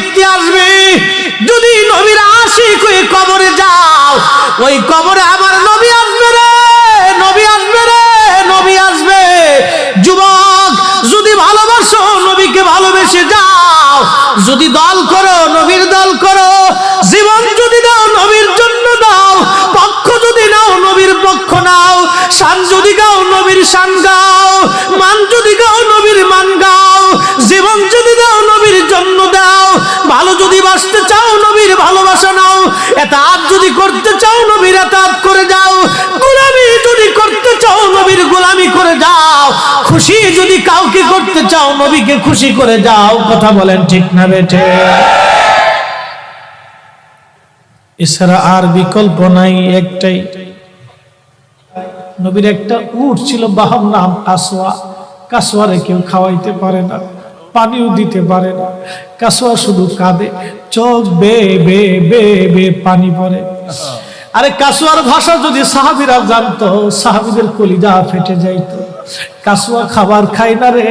ব্যক্তি আসবে, যদি নবীর আশিক হয়ে কবরে যাও, ওই কবরে আমার নবী আসবে রে, নবী আসবে রে, নবী আসবে। যুবক, যদি ভালোবাসো নবীকে ভালোবেসে যাও, যদি দল করো নবীর দল করো, জীবন যদি দাও নবীর জন্য দাও, পক্ষ যদি নাও নবীর পক্ষ নাও, শান যদি গাও নবীর শান গাও, মান যদি গাও নবীর মান গাও, জীবন যদি দাও নবীর জন্য দাও, ভালো যদি বাসতে চাও নবীর ভালোবাসা নাও, এতাত যদি করতে চাও নবীর এতাত করে যাও, গোলামি যদি করতে চাও নবীর গোলামি করে যাও, খুশি যদি কাউকে করতে চাও নবীকে খুশি করে যাও। কথা বলেন ঠিক না বেঠে? এছাড়া আর বিকল্প নাই, একটাই। নবীর একটা উট ছিল, বাহন নাম কাসওয়া। কাসওয়ারে কেউ খাওয়াইতে পারে না, পানিও দিতে পারে না, কাসওয়া শুধু কাঁদে, চোখ বে বে বে বে পানি পড়ে। আরে কাসওয়ার ভাষা যদি সাহাবীরা জানতো, সাহাবীদের কলিজা ফেটে যাইতো। কাসওয়া খাবার খায় না রে,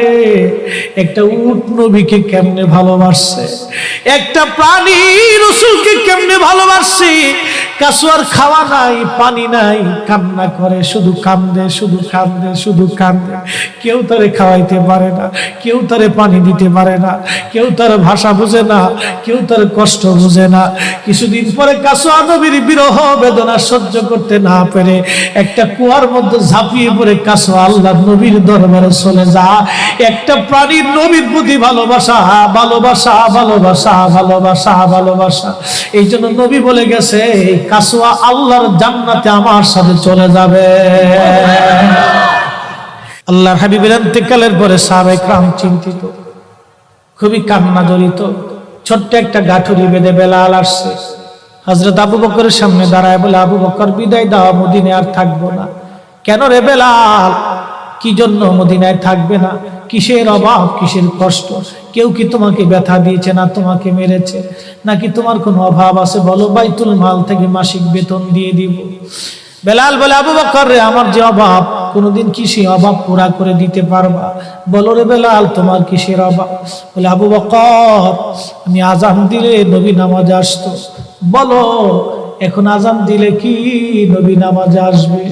একটা উট নবীকে কেমনে ভালোবাসছে, একটা প্রাণী রাসূলকে কেমনে ভালোবাসছে। কাসওয়ার খাওয়া নাই, পানি নাই, কান্না করে, শুধু কান্দে, শুধু কান্দে, শুধু কান্দে। কেউ তারে খাওয়াইতে পারে না, কেউ তারে পানি দিতে পারে না, কেউ তার ভাষা বুঝে না, কেউ তার কষ্ট বুঝে না। কিছুদিন পরে কাসওয়া নবীর বিরহ বেদনা সহ্য করতে না পেরে একটা কুয়ার মধ্যে ঝাঁপিয়ে পড়ে কাসওয়া আল্লাহ নবীর দরবারে চলে যা। একটা প্রাণীর নবীর প্রতি ভালোবাসা, ভালোবাসা, ভালোবাসা, ভালোবাসা, ভালোবাসা। এই জন্য নবী বলে গেছে, কাসওয়া আল্লাহর জান্নাতে আমার সাথে চলে যাবে। আল্লাহর হাবিবের ইন্তেকালের পরে সাহাবায়ে কেরাম চিন্তিত, খুবই কান্না জড়িত। ছোট্ট একটা গাঠুরি বেঁধে বেলাল আসছে, হযরত আবু বকরের সামনে দাঁড়ায় বলে, আবু বকর বিদায় দাও, মদিনায় আর থাকবো না। কেন রে বেলাল, কি জন্য মদিনায় থাকবে না? কিসের অভাব, কিসের কষ্ট? কেউ কি তোমাকে ব্যথা দিয়েছে না তোমাকে মেরেছে? নাকি তোমার কোনো অভাব আছে? বলো, বাইতুল মাল থেকে মাসিক বেতন দিয়ে দিব। বেলাল বলে, আবু বকর রে, আমার যে অভাব, কোনোদিন কি সেই অভাব পুরা করে দিতে পারবা? বলো রে বেলাল, তোমার কিসের অভাব? বলে, আবু বকর, আমি আজান দিলে নবী নামাজে আসতো। বলো, এখন আজান দিলে কি নবী নামাজে আসবে?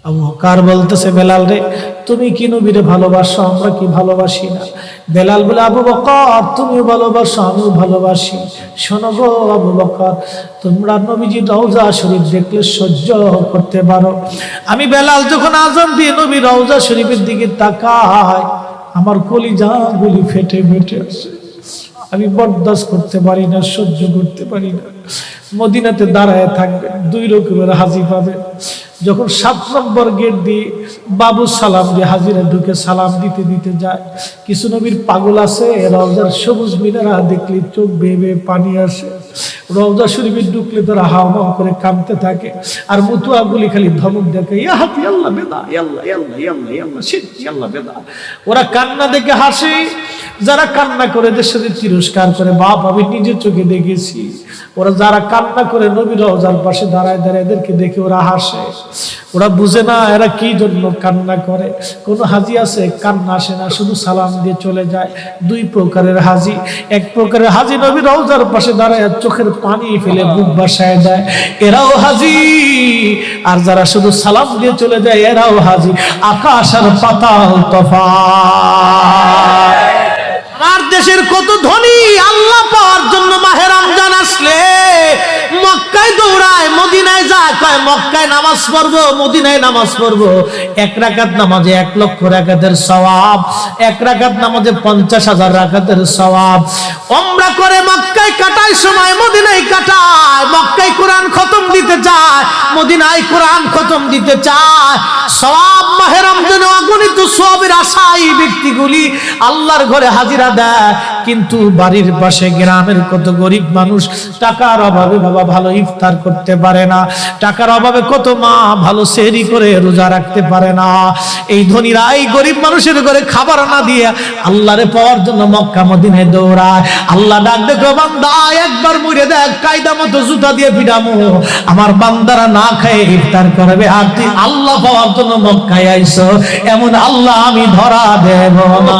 আবু বকর বলতেছে, বেলাল রে, তুমি কি নবীরে ভালোবাসো, আমরা কি ভালোবাসি না? বেলাল বলে, আবু বকর, তুমিও ভালোবাসো, আমিও ভালোবাসি। শোনো গো আবু বকর, তোমরা নবীজি রওজা শরীফ দেখলে সহ্য করতে পারো? আমি বেলাল যখন আজান দিয়ে নবী রওজা শরীফের দিকে তাকাই, আমার কলিজা গুলি ফেটে ফেটে আসে। আমি বরদাস্ত করতে পারি না, সহ্য করতে পারি না। মদিনাতে দাঁড়ায় থাকবে, দুই রকমের হাজি পাবে। যখন 7 নম্বর গেট দিয়ে বাবু সালাম দিয়ে হাজিরা ঢুকে সালাম দিতে দিতে যায়, কিছু নবীর পাগল আছে, রওজার সবুজ মিনারা দেখলে চোখ বেয়ে বেয়ে পানি আসে। রওজা শরীফে ঢুকলে তারা হাওমাও করে কাঁদতে থাকে, আর মুতুয়াগুলি খালি ধমক দেখে, ইয়া হাতি আল্লাহ বেদা, আল্লাহ আল্লাহ আল্লাহ আল্লাহ শিরকি আল্লাহ বেদা। ওরা কান্না দেখে হাসে, যারা কান্না করে দেশের তিরস্কার করে। বাপ, আমি নিজের চোখে দেখেছি, ওরা যারা কান্না করে নবী রওজার পাশে দাঁড়ায় দাঁড়ায় এদেরকে দেখে ওরা হাসে। ওরা বুঝে না এরা কি জন্য কান্না করে। কোন হাজি আছে কান্না আসে না, শুধু সালাম দিয়ে চলে যায়। দুই প্রকারের হাজি, এক প্রকারের হাজি নবী রওজার পাশে দাঁড়ায় চোখের পানি ফেলে বুক ভাসায় দেয়, এরাও হাজি। আর যারা শুধু সালাম দিয়ে চলে যায়, এরাও হাজি। আকাশ আর পাতাল তফাৎ। আমার দেশের কত ধনী, আল্লাহ পাওয়ার জন্য মাহে রমজান আসলে মক্কায় দৌড়ায়, মদিনায় যায়, কয় মক্কায় নামাজ পড়বো, মদিনায় নামাজ পড়বো। 1 রাকাত নামাজে 1 লক্ষ রাকাতের সওয়াব, 1 রাকাত নামাজে 50,000 রাকাতের সওয়াব। উমরা করে মক্কায় কাটায় সময়, মদিনায় কাটায়। মক্কায় কোরআন খতম দিতে চায়, মদিনায় কোরআন খতম দিতে চায়। সওয়াব মাহে রমজানে অগণিত সওয়াবের আশায় ব্যক্তিগুলি আল্লাহর ঘরে হাজিরা দেয়। কিন্তু বাড়ির পাশে গ্রামের কত গরিব মানুষ টাকার অভাবে বাবা ভালো ইফতার করতে পারে না, টাকার অভাবে কত মা ভালো সেহরি করে রোজা রাখতে পারে না। এই ধনীরা এই গরিব মানুষের ঘরে খাবার না দিয়ে আল্লাহরে পাওয়ার জন্য মক্কা মদিনায় দৌড়ায়। আল্লাহ ডাক দেখো, বান্দা একবার মরে দেখ, কায়দা মতো জুতা দিয়ে পিটামো, আমার বান্দারা না খেয়ে ইফতার করবে, আর তুই আল্লাহ পাওয়ার জন্য মক্কায় আইছো, এমন আল্লাহ আমি ধরা দেব না।